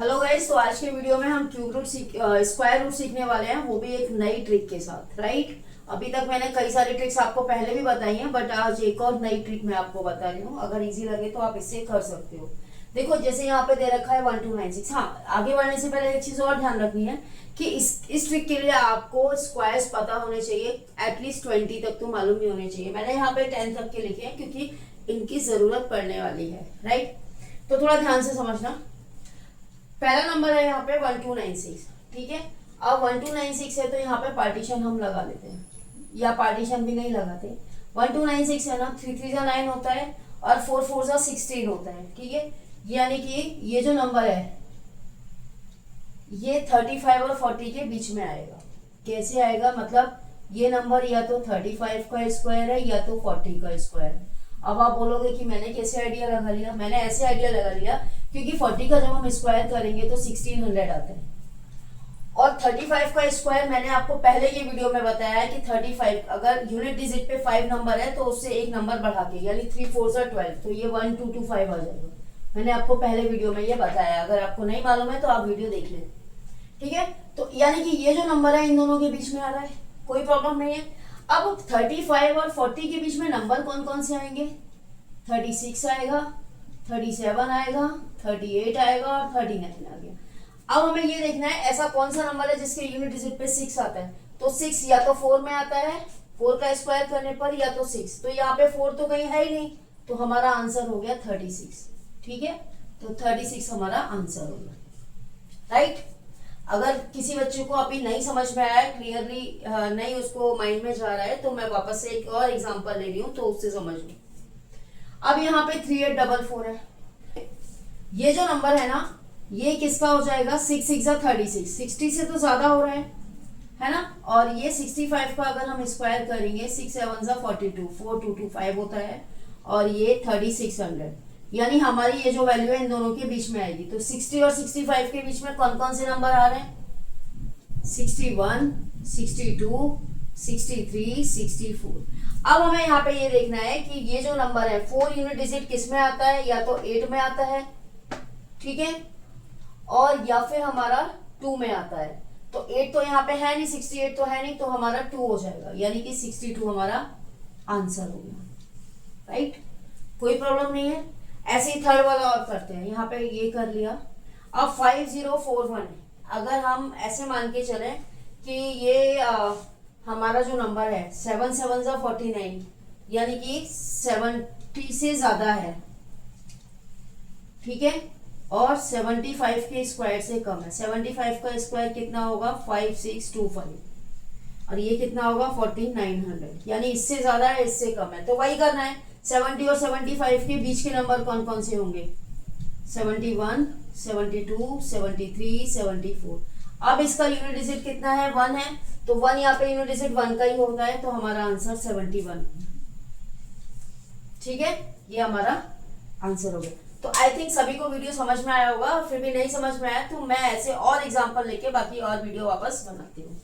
Hello guys, तो आज के वीडियो में हम क्यूब रूट स्क्वायर रूट सीखने वाले हैं, वो भी एक नई ट्रिक के साथ। राइट, अभी तक मैंने कई सारी ट्रिक्स आपको पहले भी बताई हैं, बट आज एक और नई ट्रिक मैं आपको बता रही हूँ। अगर इजी लगे तो आप इससे कर सकते हो। देखो, जैसे यहाँ पे दे रखा है 1296। हाँ, आगे बढ़ने से पहले एक चीज और ध्यान रखनी है कि इस ट्रिक के लिए आपको स्क्वायर्स पता होने चाहिए, एटलीस्ट 20 तक तो मालूम ही होने चाहिए। मैंने यहाँ पे 10 तक के लिखे हैं क्योंकि इनकी जरूरत पड़ने वाली है। राइट, तो थोड़ा ध्यान से समझना। पहला नंबर है यहाँ पे 1296। ठीक है, अब 1296 है तो यहाँ पे पार्टीशन हम लगा लेते हैं, या पार्टीशन भी नहीं लगाते। 1296 है ना, 3 3 जा 9 होता है और 4 4 जा 16 होता है। ठीक है, यानी कि ये जो नंबर है ये 35 और 40 के बीच में आएगा। कैसे आएगा, मतलब ये नंबर या तो 35 का स्क्वायर है या तो 40 का स्क्वायर है। अब आप बोलोगे कि मैंने कैसे आइडिया लगा लिया। मैंने ऐसे आइडिया लगा लिया क्योंकि 40 का जब हम स्क्वायर करेंगे तो 1600 आता है, और 35 का स्क्वायर मैंने आपको पहले की वीडियो में बताया है कि 35 अगर यूनिट डिजिट पे 5 नंबर है तो उससे एक नंबर बढ़ा के, यानी 3 4 जा 12, तो ये 1225 आ जाएगा। मैंने आपको पहले वीडियो में ये बताया, अगर आपको नहीं मालूम है तो आप वीडियो देख लें। ठीक है, तो यानी कि ये जो नंबर है इन दोनों के बीच में आ रहा है, कोई प्रॉब्लम नहीं है। अब 35 और 40 के बीच में नंबर कौन कौन से आएंगे? 36 आएगा, 37 आएगा, 38 आएगा और 39 आ गया। अब हमें ये देखना है ऐसा कौन सा नंबर है जिसके यूनिट डिजिट पे 6 आता है। तो 6 या तो 4 में आता है, 4 का स्क्वायर करने पर, या तो 6। तो यहाँ पे 4 तो कहीं है ही नहीं, तो हमारा आंसर हो गया 36। ठीक है, तो 36 हमारा आंसर हो गया। राइट, अगर किसी बच्चे को अभी नहीं समझ में आया, क्लियरली नहीं उसको माइंड में जा रहा है, तो मैं वापस से एक और एग्जांपल ले रही हूँ तो उससे समझ लो। अब यहाँ पे 3844 है। ये जो नंबर है ना, ये किसका हो जाएगा? 6 6 जा 36, 60 से तो ज्यादा हो रहा है ना। और ये 65 का अगर हम स्क्वायर करेंगे, 6 7 जा 42, 4225 होता है, और ये 3600, यानी हमारी ये जो वैल्यू है इन दोनों के बीच में आएगी। तो 60 और 65 के बीच में कौन कौन से नंबर आ रहे हैं? 61, 62, 63, 64। अब हमें यहाँ पे ये देखना है कि ये जो नंबर है 4 यूनिट डिजिट किस में आता है, या तो 8 में आता है, ठीक है, और या फिर हमारा 2 में आता है। तो 8 तो यहाँ पे है नहीं, 68 तो है नहीं, तो हमारा 2 हो जाएगा, यानी कि 62 हमारा आंसर हो गया। राइट, कोई प्रॉब्लम नहीं है। ऐसे ही थर्ड वाला और करते हैं। यहाँ पे ये कर लिया। अब 5041 है। अगर हम ऐसे मान के चले कि ये हमारा जो नंबर है 7 7 जा 49, यानी कि 70 से ज्यादा है, ठीक है, और 75 के स्क्वायर से कम है। 75 का स्क्वायर कितना होगा? 5625, और ये कितना होगा? 4900, यानी इससे ज्यादा है, इससे कम है। तो वही करना है, 70 और 75 के बीच के नंबर कौन कौन से होंगे? 71, 72, 73, 74। अब इसका यूनिट डिजिट कितना है? 1 है, तो 1 यहाँ पे यूनिट डिजिट 1 का ही होता है, तो हमारा आंसर 71। ठीक है, ये हमारा आंसर हो गया। तो आई थिंक सभी को वीडियो समझ में आया होगा। फिर भी नहीं समझ में आया तो मैं ऐसे और एग्जांपल लेके बाकी और वीडियो वापस बनाती हूँ।